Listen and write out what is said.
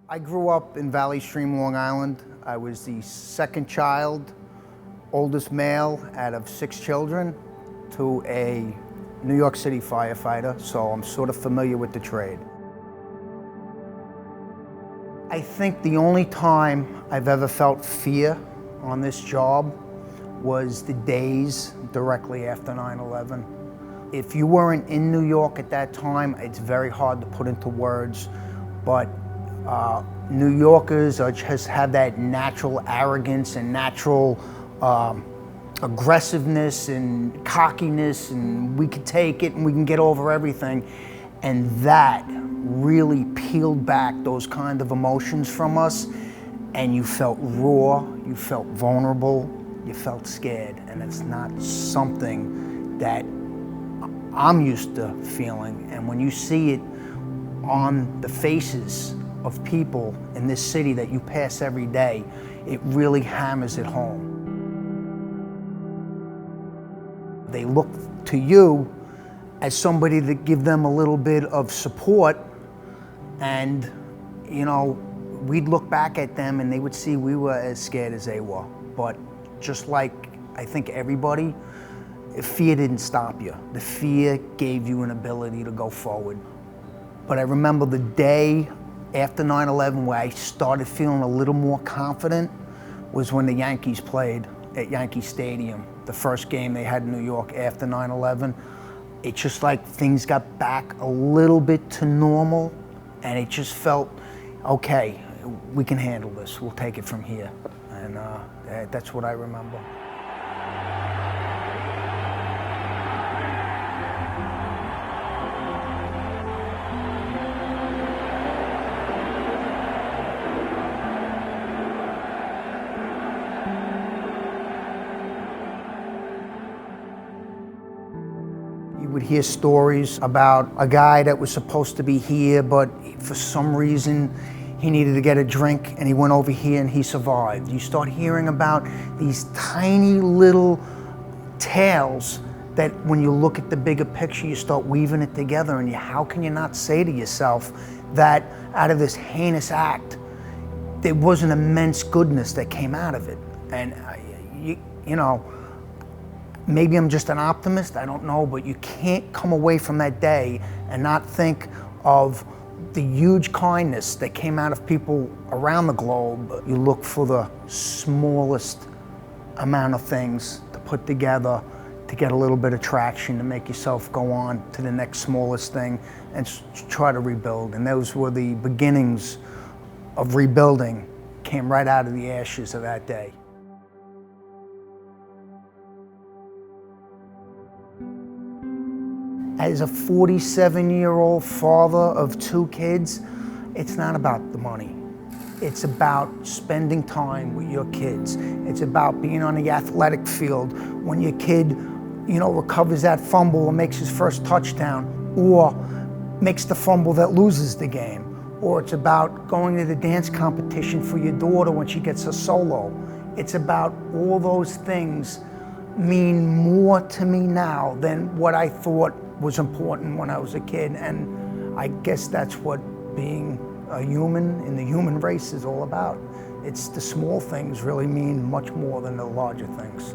I grew up in Valley Stream, Long Island. I was the second child, oldest male out of 6 children, to a New York City firefighter, so I'm sort of familiar with the trade. I think the only time I've ever felt fear on this job was the days directly after 9/11. If you weren't in New York at that time, it's very hard to put into words, but New Yorkers just have that natural arrogance and natural aggressiveness and cockiness, and we can take it and we can get over everything. And that really peeled back those kind of emotions from us, and you felt raw, you felt vulnerable, you felt scared, and it's not something that I'm used to feeling. And when you see it on the faces of people in this city that you pass every day, it really hammers it home. They look to you as somebody to give them a little bit of support, and we'd look back at them and they would see we were as scared as they were. But just like I think everybody, fear didn't stop you. The fear gave you an ability to go forward. But I remember the day after 9/11 where I started feeling a little more confident was when the Yankees played at Yankee Stadium, the first game they had in New York after 9/11. It's just like things got back a little bit to normal, and it just felt, okay, we can handle this, we'll take it from here. And that's what I remember. You would hear stories about a guy that was supposed to be here, but for some reason he needed to get a drink and he went over here and he survived. You start hearing about these tiny little tales that when you look at the bigger picture, you start weaving it together, and how can you not say to yourself that out of this heinous act, there was an immense goodness that came out of it. And maybe I'm just an optimist, I don't know, but you can't come away from that day and not think of the huge kindness that came out of people around the globe. You look for the smallest amount of things to put together to get a little bit of traction, to make yourself go on to the next smallest thing and try to rebuild. And those were the beginnings of rebuilding, came right out of the ashes of that day. As a 47-year-old father of 2 kids, it's not about the money. It's about spending time with your kids. It's about being on the athletic field when your kid, recovers that fumble or makes his first touchdown, or makes the fumble that loses the game. Or it's about going to the dance competition for your daughter when she gets a solo. It's about all those things mean more to me now than what I thought was important when I was a kid. And I guess that's what being a human in the human race is all about. It's the small things really mean much more than the larger things.